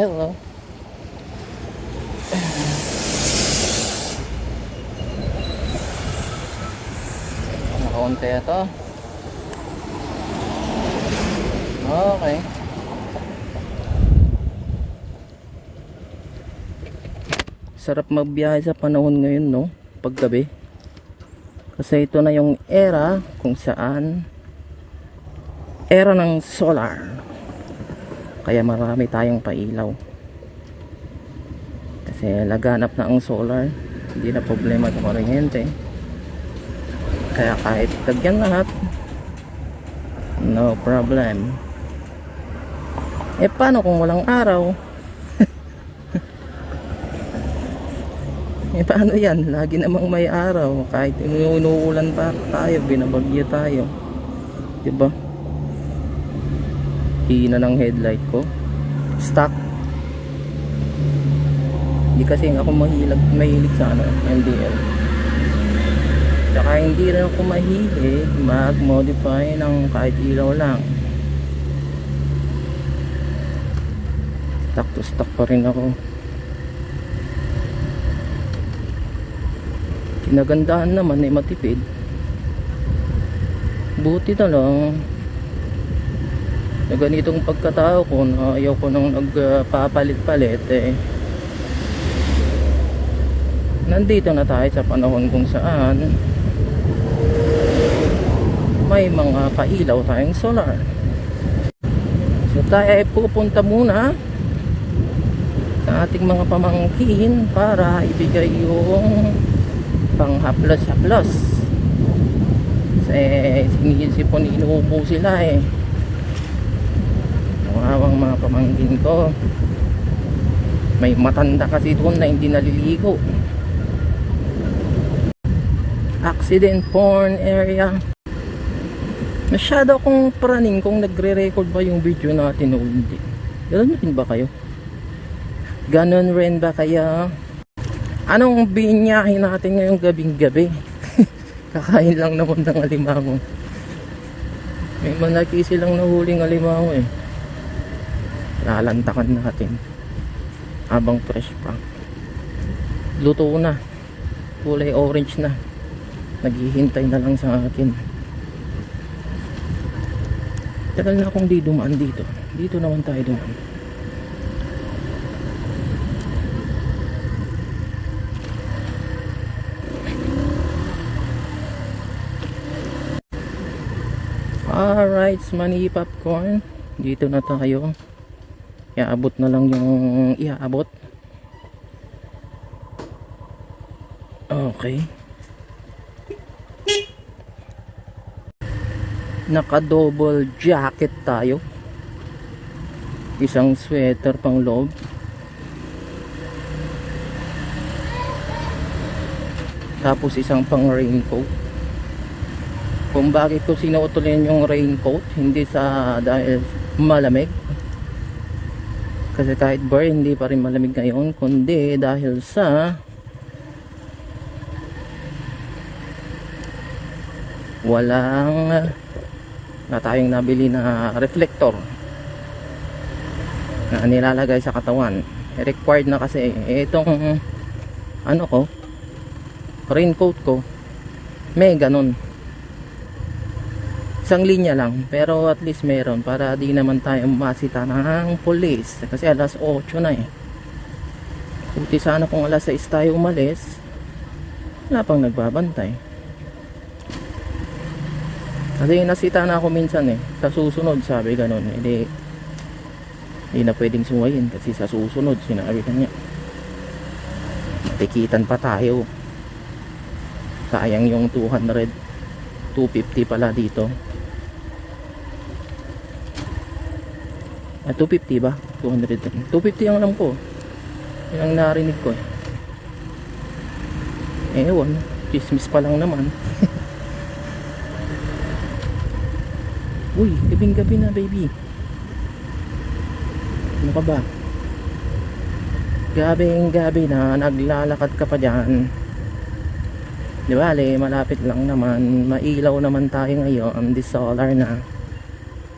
Hello. Nakaunti ito. Okay. Sarap magbiyahe sa panahon ngayon, no? Paggabi. Kasi ito na yung era kung saan era ng solar. Kaya marami tayong pailaw. Kasi laganap na ang solar. Hindi na problema sa kuryente. Kaya kahit tagyan lahat, no problem. Paano kung walang araw? Paano yan? Lagi namang may araw. Kahit inuulan pa tayo, binabagyo tayo, diba? Hina ng headlight ko. Stuck. Hindi kasi ako mahilig sa LDL. Tsaka hindi rin ako mahilig mag-modify ng kahit ilaw lang. Stuck to stuck pa rin ako. Kinagandahan naman ay matipid. Buti na lang na ganitong pagkatao ko na ayaw ko nang nagpapalit-palit nandito na tayo sa panahon kung saan may mga pailaw tayong solar. So tayo ay pupunta muna sa ating mga pamangkin para ibigay yung pang haplos-haplos. Kasi sinisipon, inuubo sila Nawawang mga pamangkin ko. May matanda kasi doon na hindi naliligo. Accident prone area. Masyado akong praning kung nagre-record ba yung video natin o hindi. Ganon din ba kayo? Ganon rin ba kaya? Anong binyahin natin ngayong gabing-gabi? Kakain lang naman ng alimango. May malaki silang nahuling alimango Lalantakan natin habang fresh pa. Luto na. Kulay orange na. Naghihintay na lang sa akin. Tagal na akong di dumaan dito. Dito naman tayo dumaan. Alright, Manny Popcorn. Dito na tayo. Iaabot na lang yung iaabot. Okay. Naka-double jacket tayo. Isang sweater pang loob. Tapos isang pang raincoat. Kung bakit ko sinuotolin yung raincoat, hindi sa dahil malamig. Kasi kahit hindi pa rin malamig ngayon, kundi dahil sa walang na tayong nabili na reflector na nilalagay sa katawan. Required na kasi itong raincoat ko may ganun, isang linya lang, pero at least meron para di naman tayo masita ng police kasi alas 8 na Buti sana kung alas 6 tayo umalis, wala pang nagbabantay. Kasi nasita na ako minsan sa susunod sabi ganun, hindi na pwedeng suwayin kasi sa susunod sinabi kanya matikitan pa tayo. Sayang yung 250 pala dito. 250 ba? 200. 250 ang alam ko. Yan ang narinig ko ewan, chismis pa lang naman. Uy, gabing-gabi na baby. Ano ka ba? Gabing-gabi na naglalakad ka pa dyan. Di ba, malapit lang naman. Mailaw naman tayo ngayon. Di solar na.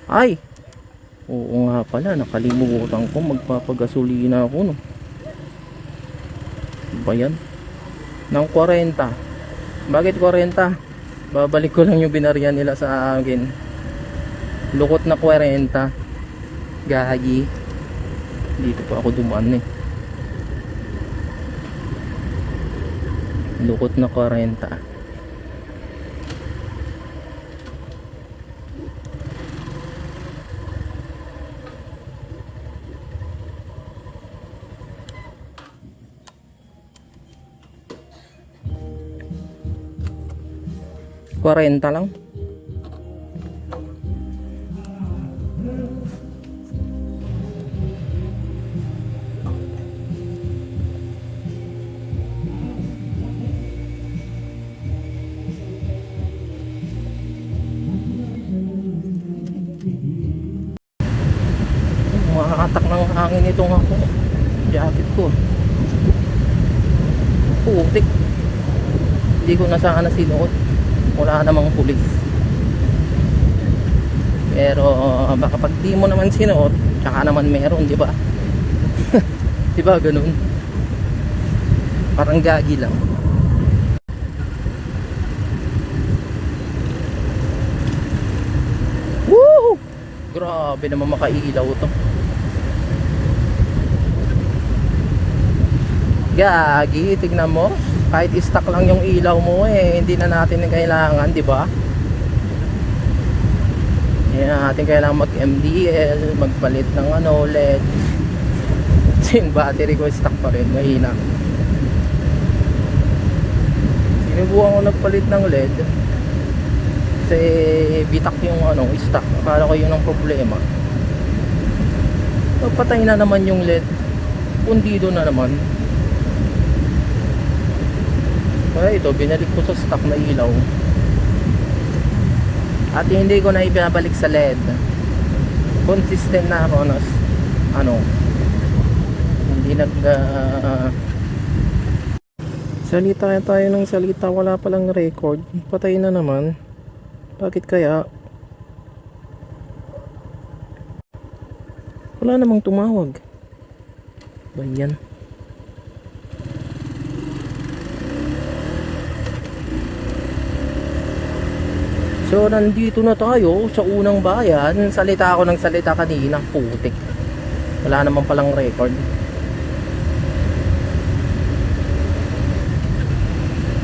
Ay! Oo nga pala, nakalimutan ko, magpapagasolina ako no. Ba yan? Ng 40. Bakit 40? Babalik ko lang yung binaryan nila sa akin. Lukot na 40. Gagi. Dito pa ako dumaan eh. Lukot na 40. Kwarenta lang. Makakatak ng hangin itong ako. Jacket ko. Putik. Hindi ko na sana sinuot. Wala namang pulis. Pero baka pag di mo naman sinuot, tsaka naman meron, di ba? Di ba ganun? Parang gagi lang. Woo! Grabe naman makailaw to. Gagi, tignan mo. Kahit stock lang yung ilaw mo hindi na natin kailangan, di ba? Hindi na natin kailangan mag-MDL, magpalit ng LED. Yung battery ko stock pa rin, mahina. Sinubukan ko nagpalit ng LED. Kasi bitak yung stock. Akala ko yun ang problema. Patay na naman yung LED. Pundido na naman. Kaya ito, binalik ko sa stock na ilaw. At hindi ko na ibabalik sa LED. Consistent na ako na hindi salita tayo ng salita, wala palang record. Patay na naman. Bakit kaya? Wala namang tumawag. Ba yan? So nandito na tayo sa unang bayan. Salita ako ng salita kanina. Putik. Wala naman palang record.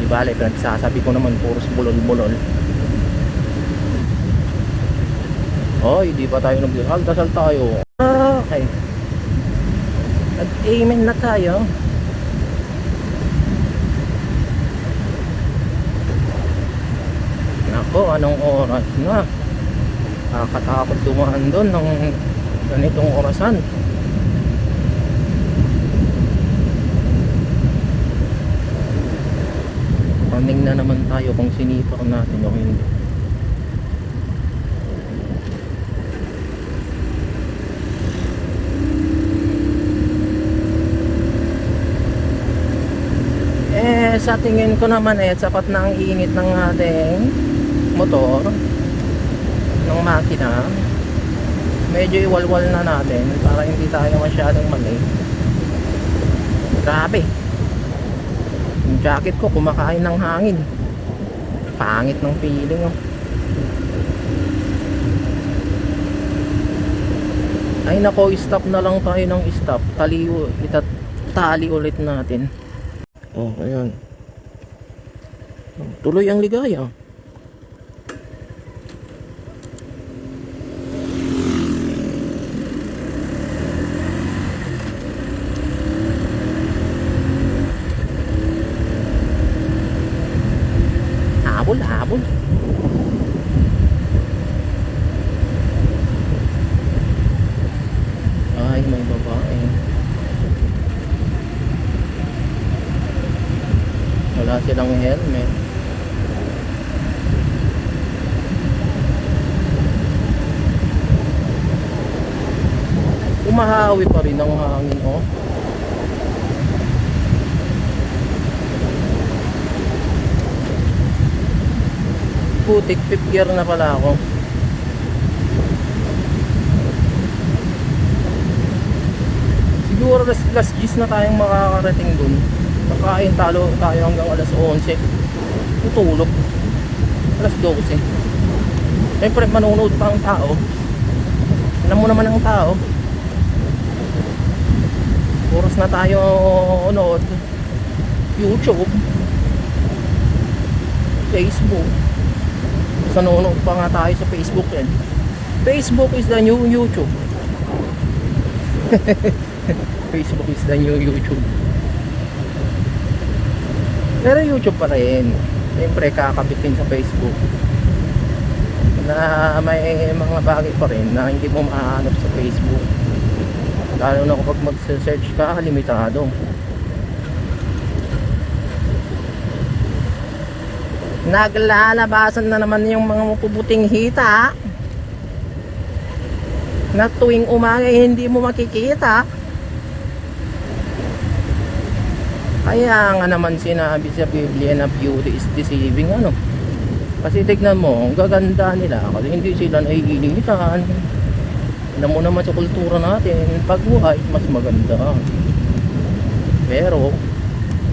Di bale, pinagsasabi ko naman puros bulol-bulol. Hoy, di ba tayo nagdasal? Dasal tayo. Okay. Nag-amen na tayo. Nako, anong oras na? Nakakatakot dumaan doon ng ganitong orasan. Running na naman tayo kung sinipa natin o hindi. Sa tingin ko naman sapat na ang init ng ating motor, ng makina. Medyo iwalwal na natin para hindi tayo masyadong mali. Grabe, yung jacket ko kumakain ng hangin. Pangit ng feeling Ay nako, stop na lang tayo ng stop. Tali ulit natin. Oh, ayan. Tuloy ang ligaya. Habol. Ay, may babae. Wala silang helmet. Umahawi pa rin ang hangin Putik, fifth gear na pala ako. Siguro last gis na tayong makakarating dun. Kakain tayo hanggang alas 11. Tutulog. Alas 12. Siyempre manonood pa ang tao. Alam mo naman ang tao. Oras na tayo nood. YouTube. Facebook. Sa nanonood pa nga tayo sa Facebook yan. Facebook is the new YouTube. Facebook is the new YouTube. Pero YouTube pa rin. Siyempre kakabitin sa Facebook na may mga bagay pa rin na hindi mo mahanap sa Facebook. Lalo na kapag mag-search ka, limitado. Naglalabasan na naman yung mga mapubuting hita na tuwing umaga hindi mo makikita. Kaya nga naman sinabi sa Biblia na beauty is deceiving, ano. Kasi tignan mo, ang gaganda nila kasi hindi sila naiinitan. Alam mo naman sa kultura natin, pag white mas maganda. Pero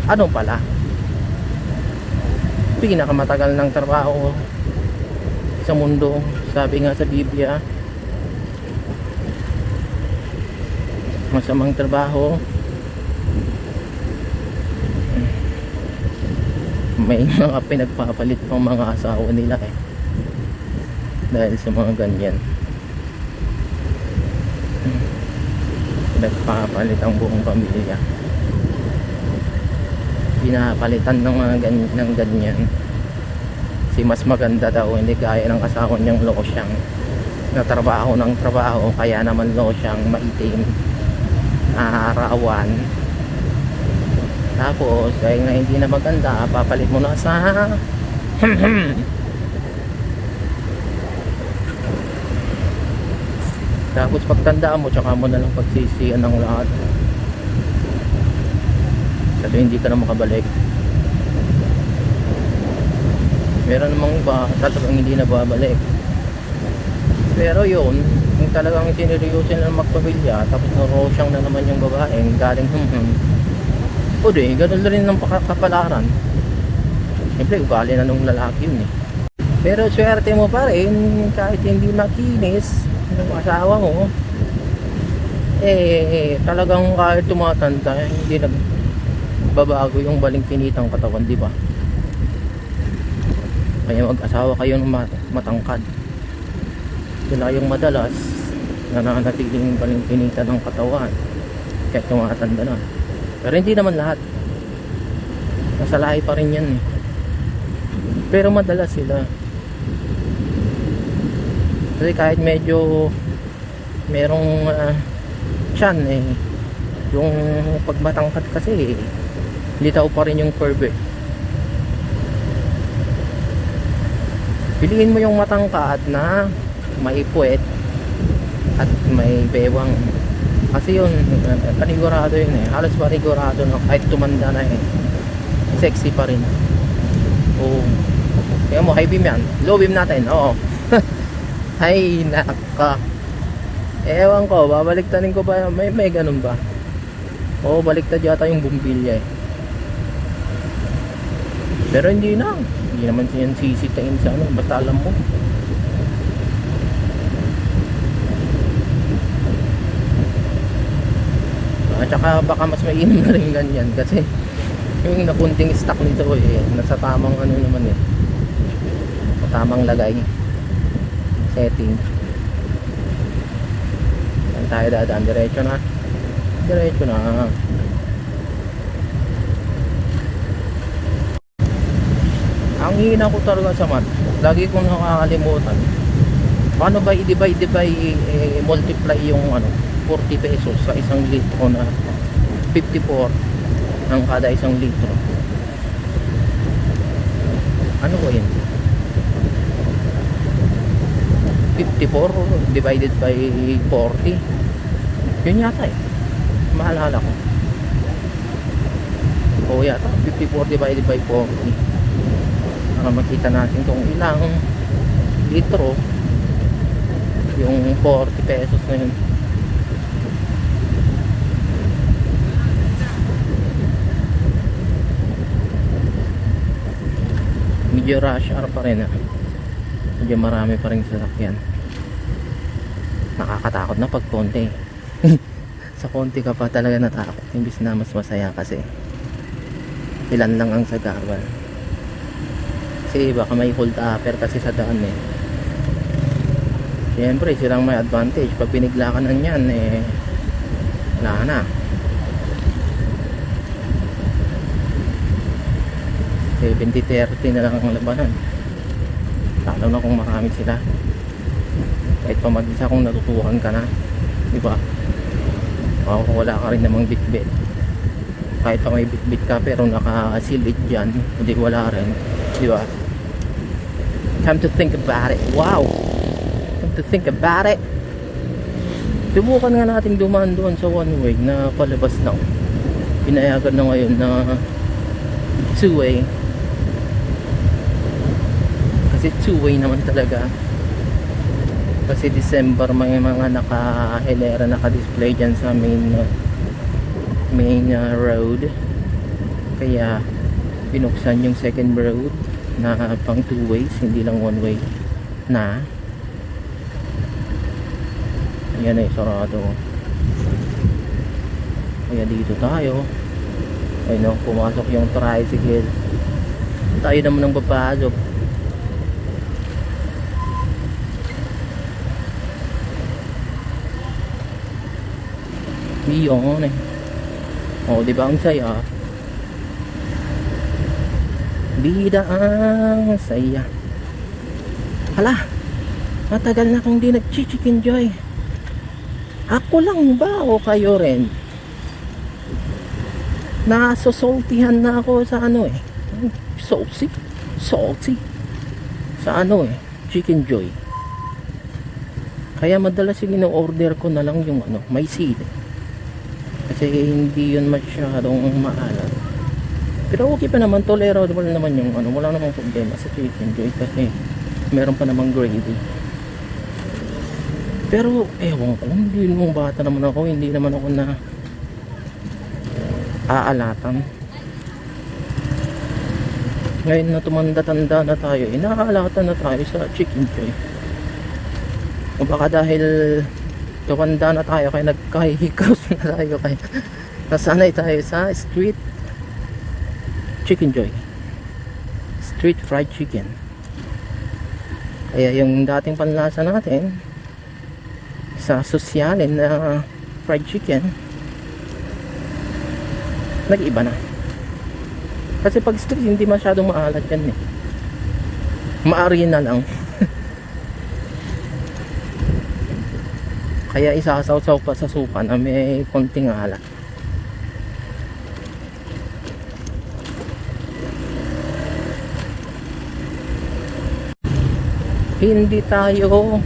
ano pala, pinakamatagal ng trabaho sa mundo, sabi nga sa Biblia, masamang trabaho, may mga pinagpapalit pang mga asawa nila dahil sa mga ganyan. Pinagpapalit ang buong pamilya, pinapalitan ng mga ganyan si mas maganda daw, hindi gaya ng asawa niyang losyang na trabaho ng trabaho, kaya naman losyang maitim, arawan. Tapos dahil nga hindi na maganda, papalit mo na sa tapos pagtandaan mo, tsaka mo na lang pagsisiyan ng lahat kasi hindi ka na makabalik. Meron namang iba talagang hindi na babalik, pero yun, kung talagang sineryosin na magpamilya, tapos narosyang na naman yung babaeng galing o di, ganun na rin ng kapalaran. Siyempre, ugali na nung lalaki yun Pero swerte mo pa rin, kahit hindi makinis yung asawa mo, talagang kahit tumatanda, hindi nagbabago yung balingkinitang katawan, di ba? Kaya mag-asawa kayo ng matangkad. Sila yung madalas nananatiling balingkinita ng katawan kahit tumatanda na. Pero hindi naman lahat. Nasa lahi pa rin yan Pero madalas sila. Kasi kahit medyo merong tiyan yung pagmatangkad kasi litaw pa rin yung curve Piliin mo yung matangkad na may puwet at may bewang. Kasi yun, panigurado yun halos panigurado na kahit tumanda na sexy pa rin. Oo. Kaya mo, high beam yan. Low beam natin, oo. Ay, naka. Ewan ko, babaliktanin ko ba? May ganun ba? Oo, baliktad yata yung bumbilya Pero hindi na. Hindi naman siyan sisitain sa basta alam mo. At saka baka mas mainam na rin ganyan kasi yung nakunting stock nito nasa tamang naman sa tamang lagay setting. Saan tayo dadaan? Diretso na ang hina ko talaga sa math, lagi kong nakakalimutan paano ba i-divide multiply yung 40 pesos sa isang litro na 54 ng kada isang litro. Ano ko yun? 54 divided by 40. Yun yata Mahalala ko. Oo yata, 54 divided by 40. Para makita natin kung ilang litro yung 40 pesos na yun. medyo rush hour pa rin medyo marami pa rin sasakyan. Nakakatakot na pag konti sa konti ka pa talaga natakot, imbis na mas masaya kasi ilan lang ang sagabal. Kasi baka may hold upper kasi sa daan Siyempre silang may advantage. Pag pinigla ka na yan wala na. 70-30 na lang ang labanan, lalo na kung marami sila. Kahit pa mag-isa kung natutuhan ka na, diba? O wala ka rin namang bitbit, kahit pa may bitbit ka pero nakasilid dyan, hindi wala rin, diba? Time to think about it. Wow, time to think about it. Subukan nga natin dumaan doon sa one way na palabas lang. Pinayagan na ngayon na two way, kasi two way naman talaga. Kasi December may mga naka-hilera, naka-display dyan sa main road, kaya binuksan yung second road na pang two ways, hindi lang one way na. Ayan sarado. Kaya dito tayo. Ayun pumasok yung tricycle, tayo naman ang papasok. Yun diba ang saya? Bida ang saya. Hala, matagal na akong di nag-chicken joy. Ako lang ba o kayo rin? Nasosaltihan na ako sa salty sa chicken joy. Kaya madalas yung ino-order ko na lang yung may seed, kasi hindi yun masyadong maalat. Pero okay pa naman, tolerable naman yung wala namang problema sa chicken joy kasi meron pa namang gravy. Pero ewan ko, hindi nung bata naman ako, hindi naman ako na aalatan. Ngayon na tumanda-tanda na tayo, naaalatan na tayo sa chicken joy. O baka dahil tumanda na tayo kaya nagkahihikaws na tayo, kaya nasanay tayo sa street chicken joy, street fried chicken. Kaya yung dating panlasa natin sa sosyalin na fried chicken, nag-iba na. Kasi pag street hindi masyadong maalat yan maari na lang. Kaya isasaw-saw pa sa suka na may konting alat. Hindi tayo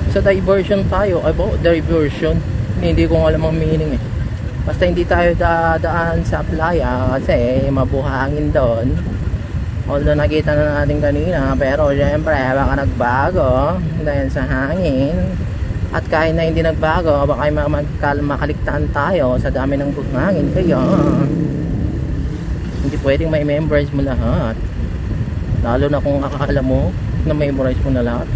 sa diversion tayo. About diversion, hindi ko alam ang meaning basta hindi tayo dadaan sa playa kasi mabuhangin doon. Although nakita na natin kanina, pero syempre baka nagbago dahil sa hangin. At kahit na hindi nagbago, baka makaligtaan tayo sa dami ng buhangin. Kaya hindi pwedeng may memorize mo lahat, lalo na kung akala mo na memorize mo na lahat.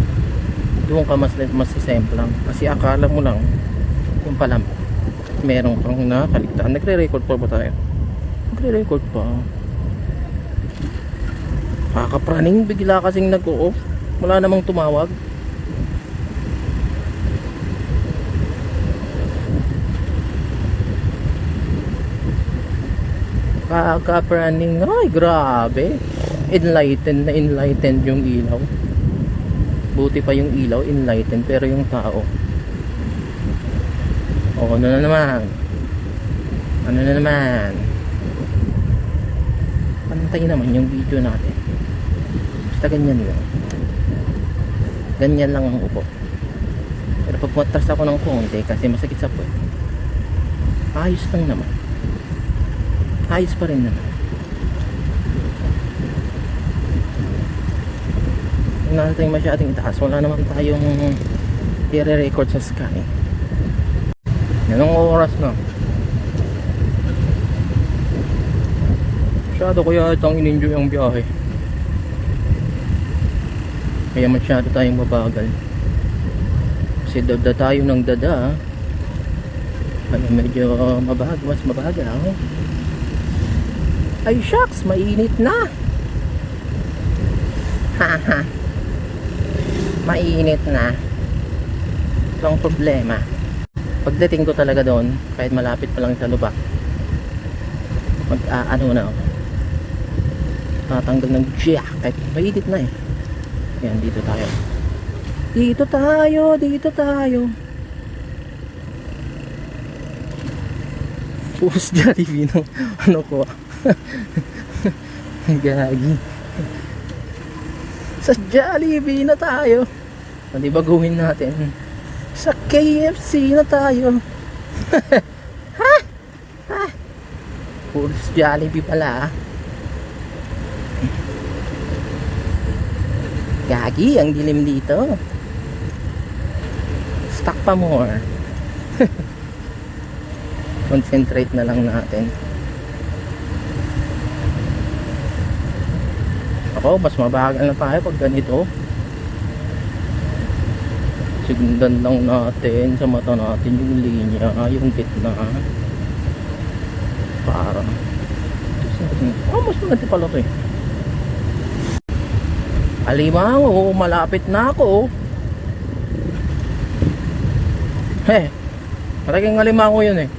Doon ka mas sisemplang, kasi akala mo lang yung pala meron kang nakaligtaan. Nagre-record pa ba tayo? Nagre-record pa. Kakapraning, bigla kasing nag-off, wala namang tumawag. Kakapraning, ay grabe, enlightened yung ilaw. Buti pa yung ilaw enlightened, pero yung tao ano na naman pantay naman yung video natin. Basta ganyan lang ang upo. Pero pag matras ako ng konti kasi masakit sa puwet, ayos lang naman, ayos pa rin naman. Huwag natin masyadong itaas, wala naman tayong i-record sa sky. Anong oras na? Masyado kaya itang in-enjoy ang biyahe. Kaya masyado tayong mabagal. Kasi dada tayo ng dada. Kaya medyo mas mabagal ako. Ay shucks, mainit na. Haha. Mainit na. Ito ang problema. Pagdating ko talaga doon, kahit malapit pa lang sa lubak, ano na ako, tatanggal ng jacket. Mainit na eh. Yan, dito tayo. Dito tayo. Puros Jollibee ng ano ko. Gagi. Sa Jollibee na tayo. Hindi baguhin natin. Sa KFC na tayo. Ha? Ha? Puros Jollibee pala. Gagi, ang dilim dito. Stuck pa more. Concentrate na lang natin. Ako, mas mabagal na tayo pag ganito. Sigundan lang natin sa mata natin yung linya, yung gitna. Para mas maganda pala ito eh. Alimango, malapit na ako. Malaking alimango yun eh.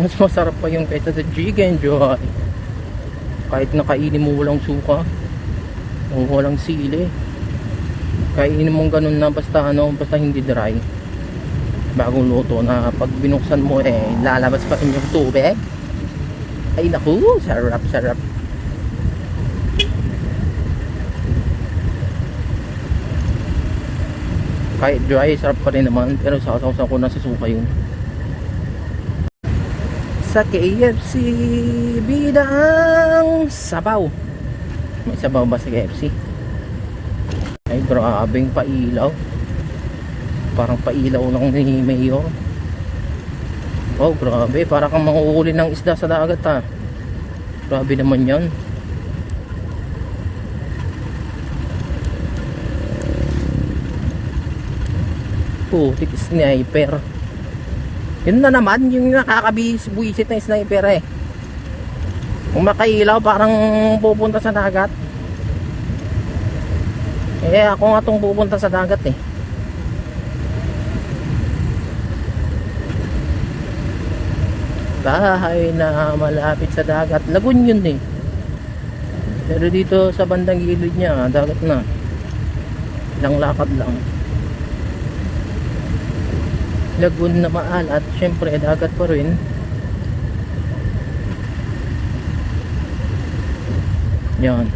Mas masarap pa yung kaysa sa chicken joy. Kahit nakainin mo walang suka o walang sili, kainin mong ganun na basta hindi dry, bagong luto na pag binuksan mo lalabas pa rin yung tubig. Ay naku, sarap. Kahit dry, sarap pa rin naman, pero sasawsaw ko na sa suka yun. Sa KFC, bida ang sabaw. May sabaw ba sa KFC? Ay, grabing pailaw. Parang pailaw lang ni Mayor. Oh, grabe. Parang kang manguhuli ng isda sa dagat ha. Grabe naman yan. Putik sniper. Yun na naman yung nakakabis-buisit na sniper eh. Kung makailaw parang pupunta sa dagat. Ako nga itong pupunta sa dagat eh. Bahay na malapit sa dagat. Lagun yun eh. Pero dito sa bandang gilid niya, dagat na. Ilang lakad lang. Lagun na maalat, syempre dagat pa rin. Yan.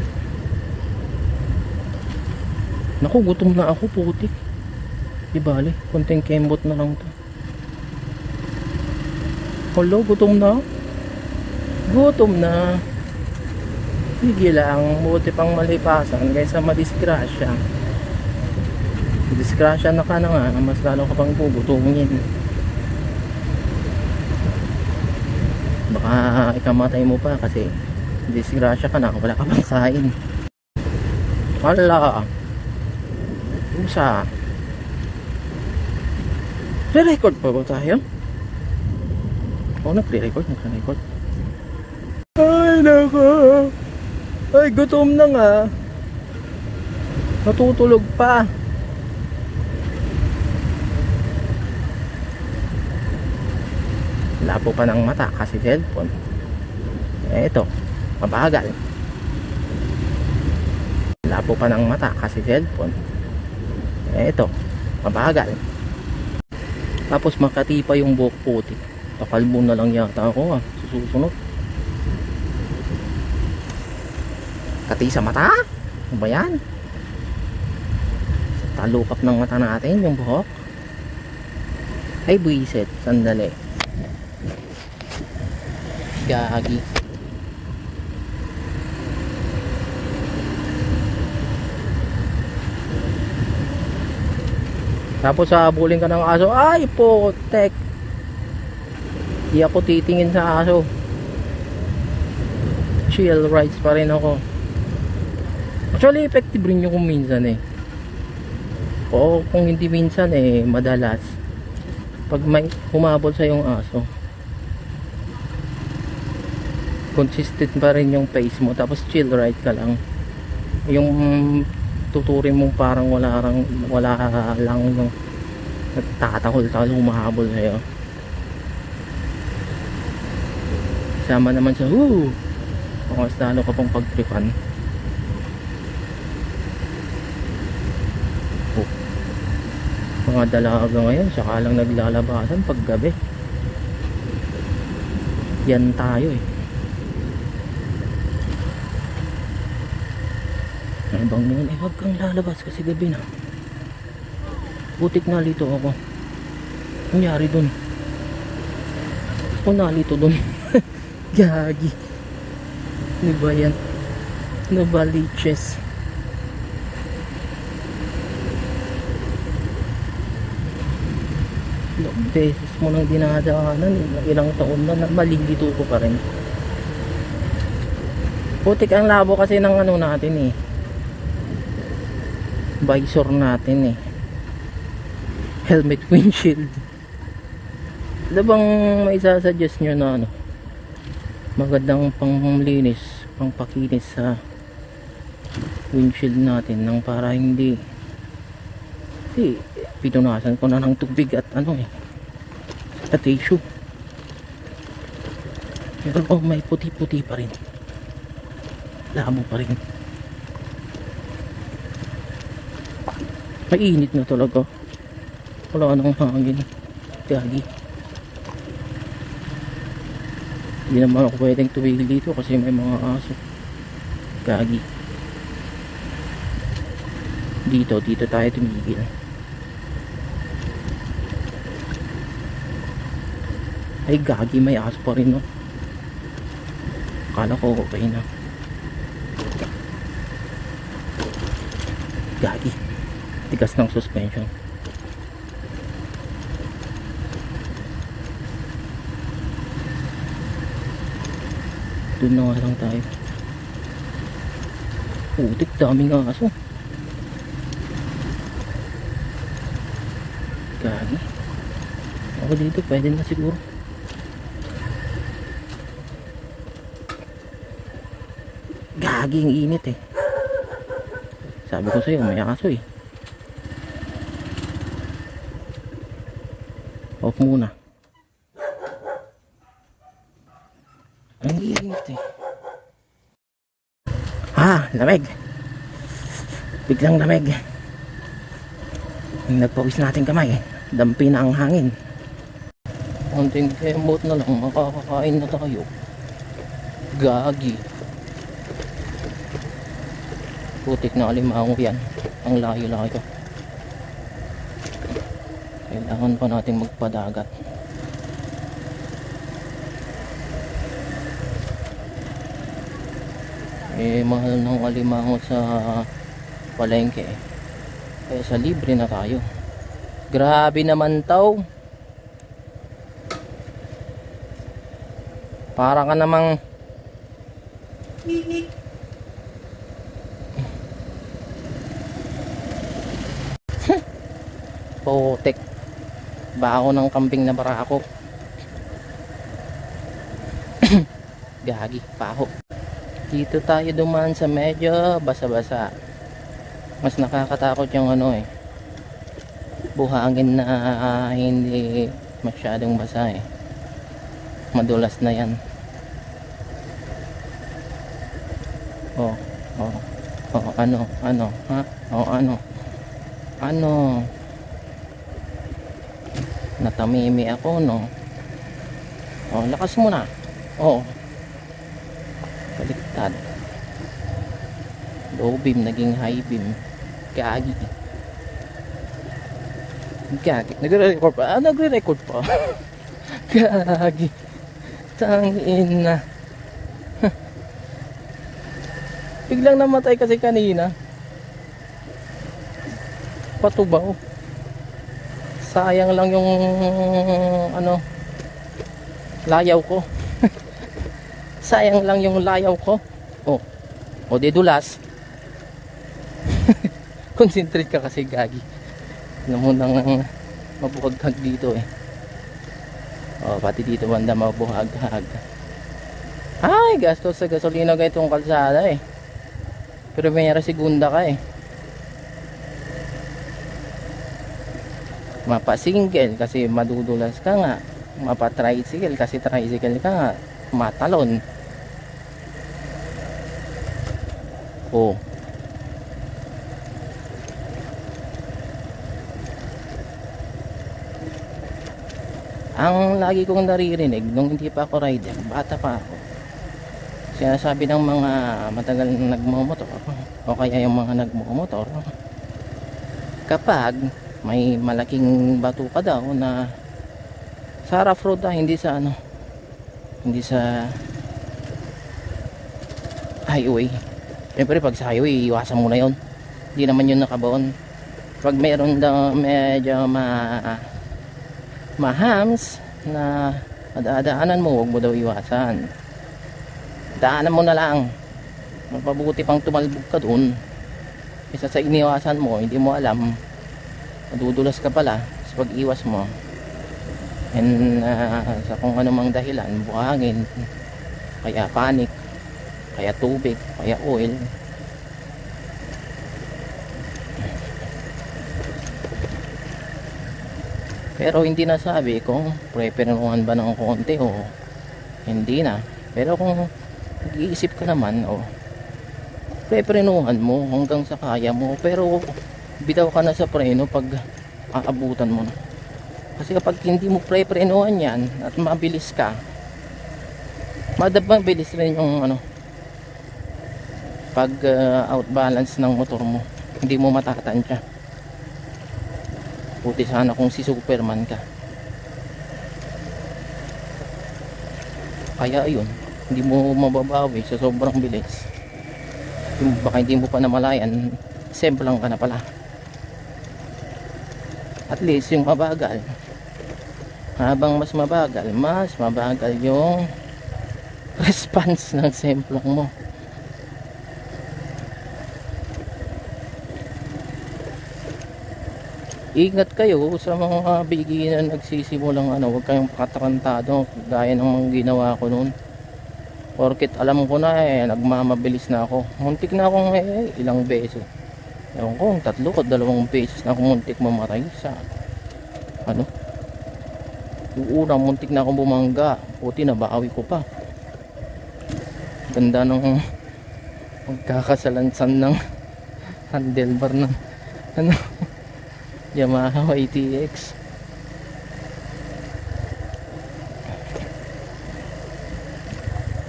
Naku, gutom na ako, putik. Di bale, konting kembot na lang to. Hello, gutom na. Sige lang, buti pang malipasan kaysa madisgrasya. Disgrasya na ka na nga, mas lalo ka pang gugutungin. Baka ikamatay mo pa kasi disgrasya ka na, wala ka pang kain. Hala, usa. Re-record pa ba tayo? Oo, nagre-record. Ay, nako. Ay, gutom na nga. Natutulog pa. Labo pa ng mata kasi cellphone. Ito, mabagal. Labo pa ng mata kasi cellphone. Ito, mabagal. Tapos makati pa yung buhok putik. Takalbo na lang yata ako susunod. Kati sa mata? Ano ba yan? Talukap ng mata natin yung buhok. Ay buisit, sandali. Gagi. Tapos habulin ka ng aso. Ay potek. Di ako titingin sa aso. Chill rides pa rin ako. Actually effective rin yung kung minsan eh. O kung hindi minsan madalas. Pag may humabol sa yung aso, consistent pa rin yung pace mo, tapos chill ride ka lang. Yung tuturin mong parang wala lang yung nagtatakol-takol humahabol sa'yo. Sama naman sa kung mas lalo ka pang pagtripan. Mga dalaga ngayon saka lang naglalabasan pag gabi. Yan tayo Ano bang yun? Huwag kang lalabas kasi gabi na. Butik nalito ako. Nangyari dun? Ako nalito dun. Gagi. Ano ba yan? Nabaliches. Ilang beses mo nang dinadaanan, ilang taon na malilito ko pa rin. Putik ang labo kasi ng ano natin visor natin helmet windshield. Ano bang may sasuggest nyo na magandang panglinis, pangpakinis sa windshield natin nang para hindi pinunasan ko na ng tubig at at tissue. Pero may puti-puti pa rin, labo pa rin. Mainit na talaga, wala nang hangin. Gagi, hindi naman ako pwedeng tumigil dito kasi may mga aso. Gagi, dito tayo tumigil. Ay gagi, may aso pa rin akala ko okay na. Gagi, tigas ng suspension. Doon na nga lang tayo. Putik, daming aso. Gagi, ako dito pwede na siguro. Gagi, ang init sabi ko sa'yo may aso off muna. Ang init lamig, biglang lamig. Nagpawis natin kamay dampi na ang hangin. Konting kemot na lang makakakain na tayo. Gagi, putik na alimango yan. Ang layo-layo. Kailangan pa natin magpadagat. Mahal ng alimango sa palengke kaya sa libre na tayo. Grabe naman taw, para ka namang putik, bako ng kambing na barako. Gagi, paho. Dito tayo dumaan sa medyo basa-basa. Mas nakakatakot yung buhangin na hindi masyadong basa madulas na yan. Natamimi ako lakas mo na. Baliktad, low beam naging high beam. Gagi, nagre-record pa. Nagre-record pa. Gagi, tangin na. Biglang namatay kasi kanina. Patubaw. Sayang lang yung layaw ko. Sayang lang yung layaw ko. Dedulas. Concentrate ka kasi, Gagi. Alam mo nang mabuhaghag dito eh. Oh, pati dito banda mabuhaghag. Ay, gastos sa gasolina kayo itong kalsada eh. Primera, segunda ka eh. Mapa-single kasi madudulas ka nga. Mapa-tricycle kasi tricycle ka nga. Matalon. Oh. Ang lagi kong naririnig nung hindi pa ako rider, bata pa ako, sinasabi ng mga matagal na nagmumotor o kaya yung mga nagmumotor, kapag may malaking bato ka daw na sa rough road hindi sa ano, hindi sa highway. Siyempre pag sa highway iwasan mo na yun, hindi naman yun nakabaon. Pag meron daw medyo mahams na madadaanan mo, huwag mo daw iwasan, daanan mo na lang. Mapabuti pang tumalbog ka dun isa sa iniwasan mo, hindi mo alam, madudulas ka pala sa pag-iwas mo. And sa kung anumang dahilan, buhangin, kaya panic, kaya tubig, kaya oil. Pero hindi nasabi kung preferuhan ba ng konti o hindi na. Pero kung nag-iisip ka naman, preferuhan mo hanggang sa kaya mo. Pero bitaw ka na sa preno pag aabutan mo na. Kasi kapag hindi mo preferuhan yan at mabilis ka, mabilis rin yung pag outbalance ng motor mo. Hindi mo matatansya. Puti sana kung si Superman ka. Kaya ayun, hindi mo mababawi sa sobrang bilis. Baka hindi mo pa namalayan, semplang ka na pala. At least yung mabagal, habang mas mabagal yung response ng semplang mo. Ingat kayo sa mga beginner na nagsisimulang huwag kayong pakatarantado gaya ng mga ginawa ko noon. Porket alam ko na nagmamabilis na ako. Muntik na akong ilang beses. Ewan ko, 3 o 2 beses na akong muntik mamatay sa yung unang muntik na akong bumangga. Puti na bawi ko pa. Ganda ng magkakasalansan ng handlebar ng Yamaha YTX.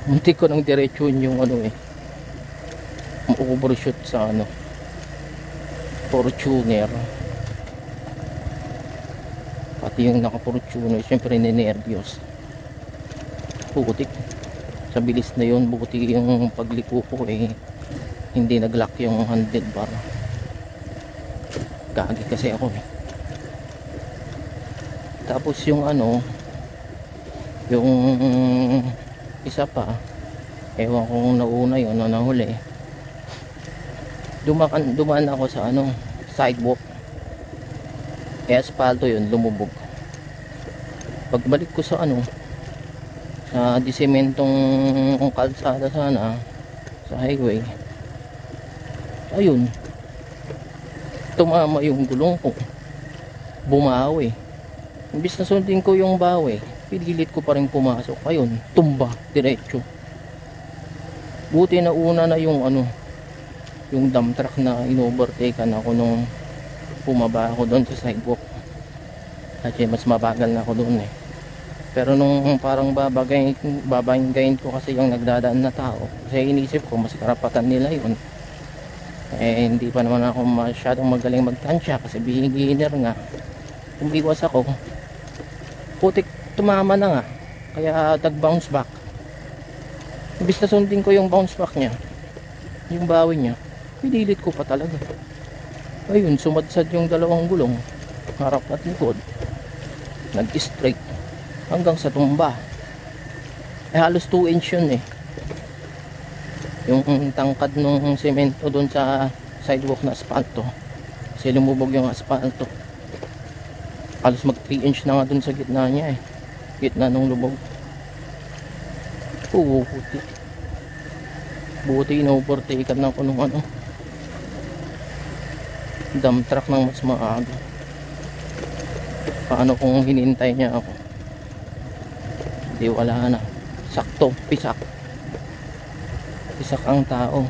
Muntik ko ng diretsyon yung overshoot sa Fortuner. Pati yung naka Fortuner syempre ninervyos. Putik sa bilis na yun. Buti yung pagliko ko hindi naglock yung handlebar. Gagi kasi ako Tapos yung yung isa pa, ewan kung nauna yun o nahuli, dumaan ako sa sidewalk, asfalto yun, lumubog. Pagbalik ko sa sa disementong kalsada sana sa highway, ayun, tumama yung gulong ko, bumawi. Imbis na sundin ko yung bawi, pinilit ko pa rin pumasok. Ayun, tumba diretso. Buti na una na yung yung dump truck na inovertaken ako nung pumaba ako doon sa sidewalk. Kasi mas mabagal na ako doon Pero nung parang babanggayin ko kasi yung nagdadaan na tao, kasi inisip ko mas karapatan nila yun. Hindi pa naman ako masyadong magaling magtansya kasi beginner nga. Umiwas ako, putik tumama na nga, kaya nag-bounce back. Imbis na sundin ko yung bounce back niya, yung bawi niya, pinilit ko pa talaga. Ayun, sumadsad yung dalawang gulong, harap at likod, nag-straight hanggang sa tumba. Halos 2 inch yun yung tangkad ng semento doon sa sidewalk na asfalto, kasi lumubog yung asfalto. Halos mag 3 inch na nga dun sa gitna niya eh. Gitna ng lubog. Buti. Buti ino-overtaken na ko nung ano. Dump truck ng mas maaga. Paano kung hinintay niya ako? Hindi, wala na. Sakto, pisak. Pisak ang tao.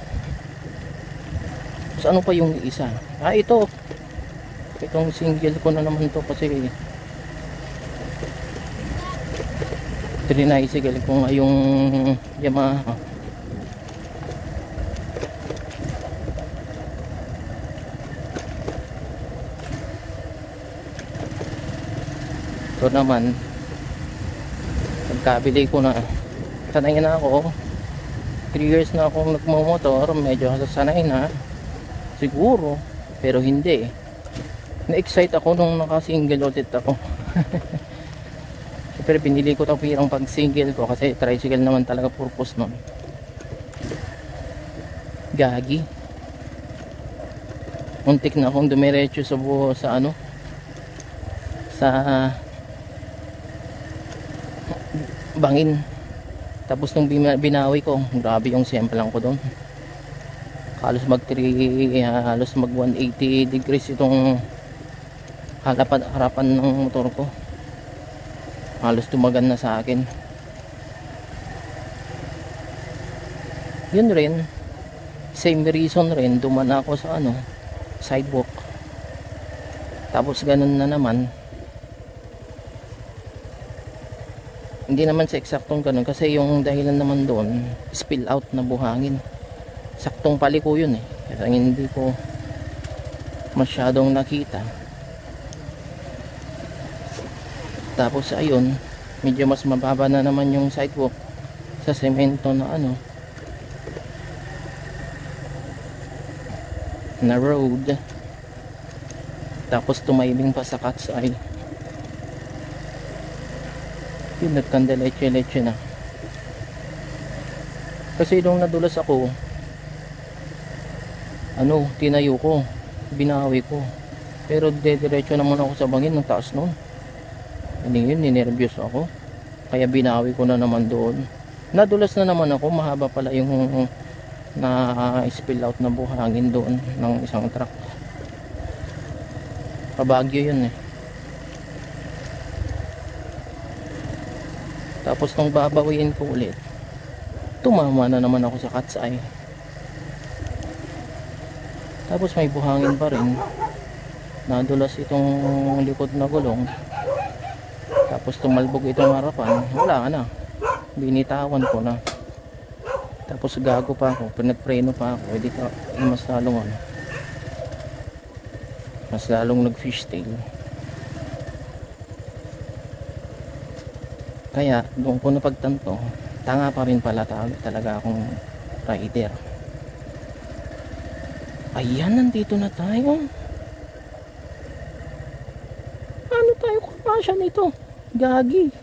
Tapos ano pa yung isa? Ah, ito. Itong single ko na naman to kasi trinaysigal ko nga yung Yamaha. Ito naman pagkabili ko na, sanay na ako. 3 years na akong nagmamotor, medyo sanay na siguro, pero hindi. Na-excite ako nung naka-single ulit ako. Pero pinili ko tapirang pag single ko kasi tricycle naman talaga purpose nun. Gagi. Muntik na akong dumiretso sa ano, sa bangin. Tapos nung binawi ko, grabe yung semplang ko doon. Halos mag 180 degrees itong harapan ng motor ko. Halos tumagan na sa akin. Yun rin, same reason rin, duman ako sa ano, sidewalk. Tapos ganun na naman. Hindi naman sa eksaktong ganun kasi yung dahilan naman doon, spill out na buhangin. Saktong paliko yun eh. Kasi hindi ko masyadong nakita. Tapos ayun, medyo mas mababa na naman yung sidewalk sa semento na ano, na road. Tapos tumaybing pa sa cat's eye. Yun, nagkandeleche-leche na. Kasi nung nadulas ako, ano, tinayo ko, binawi ko. Pero dediretso naman ako sa bangin ng taas nun. Hindi yun, ninervyos ako. Kaya binawi ko na naman doon. Nadulas na naman ako, mahaba pala yung na-spill out na buhangin doon ng isang truck. Pabagyo yun eh. Tapos nung babawiin ko ulit, tumama na naman ako sa cat's eye. Tapos may buhangin pa rin. Nadulas itong likod na gulong. Tapos tumalbog itong harapan, wala na. Binitawan ko na. Tapos gago pa ako, pinagpreno pa ako, hindi ka mas lalong ano. Mas lalong nag-fishtail. Kaya doon ko napagtanto, tanga pa rin pala talaga akong rider. Ayan, nandito na tayo. Ano tayo kapasya nito? Gagi.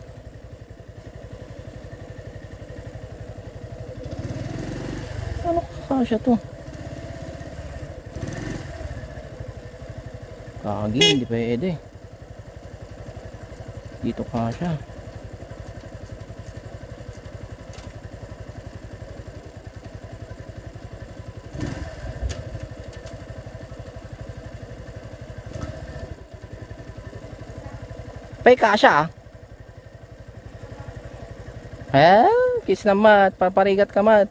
Ano kakasya to? Gagi, hindi pwede. Dito kasya. Pay kasya ah. Kiss na mat, paparigat ka mat.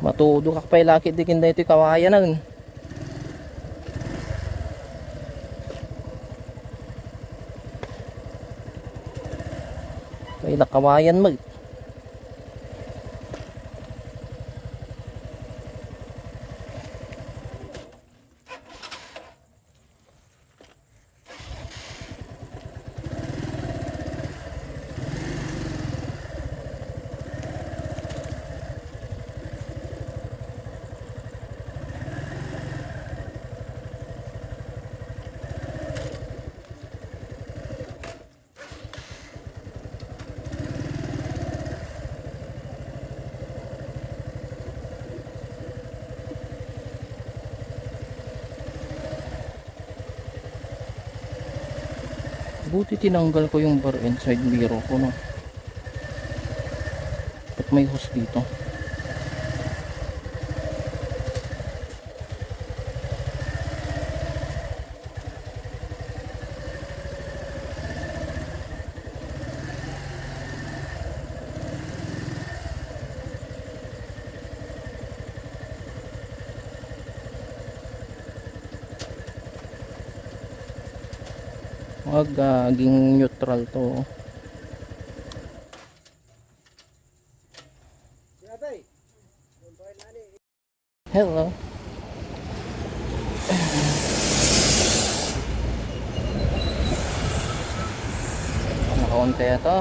Matudo ka pay lakit dikin na ito kawayan na. Pay nakawayan mag. Buti tinanggal ko yung bar and side mirror ko na. At may hose dito. Magiging neutral to. Hello. Nakaunti ito.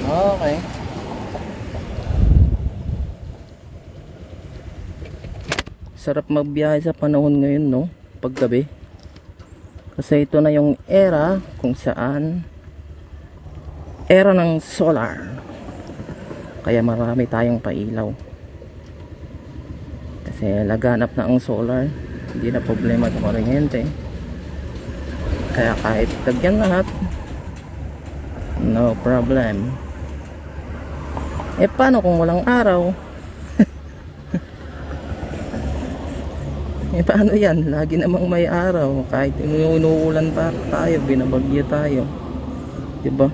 Okay. Sarap magbiyahe sa panahon ngayon, no? Paggabi. Kasi ito na yung era kung saan era ng solar. Kaya marami tayong pailaw. Kasi laganap na ang solar. Hindi na problema sa kuryente. Kaya kahit tagyan lahat, no problem. Eh paano kung walang araw? Eh paano yan? Lagi namang may araw. Kahit inuulan pa tayo, binabagyo tayo. Diba?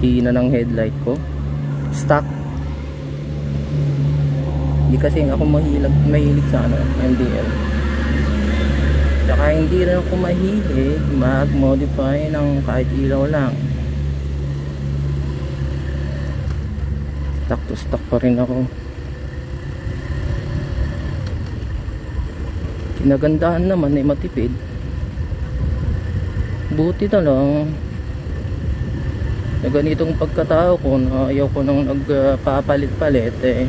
Hina ng headlight ko. Stuck. Hindi kasi ako mahilig sa MDL. Tsaka hindi rin ako mahilig mag-modify ng kahit ilaw lang. Stuck to stuck pa rin ako. Kinagandahan naman ay matipid. Buti na lang na ganitong pagkatao ko na ayaw ko nang nagpapalit-palit eh.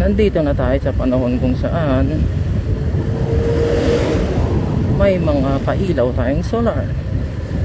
Nandito na tayo sa panahon kung saan may mga pailaw tayong solar.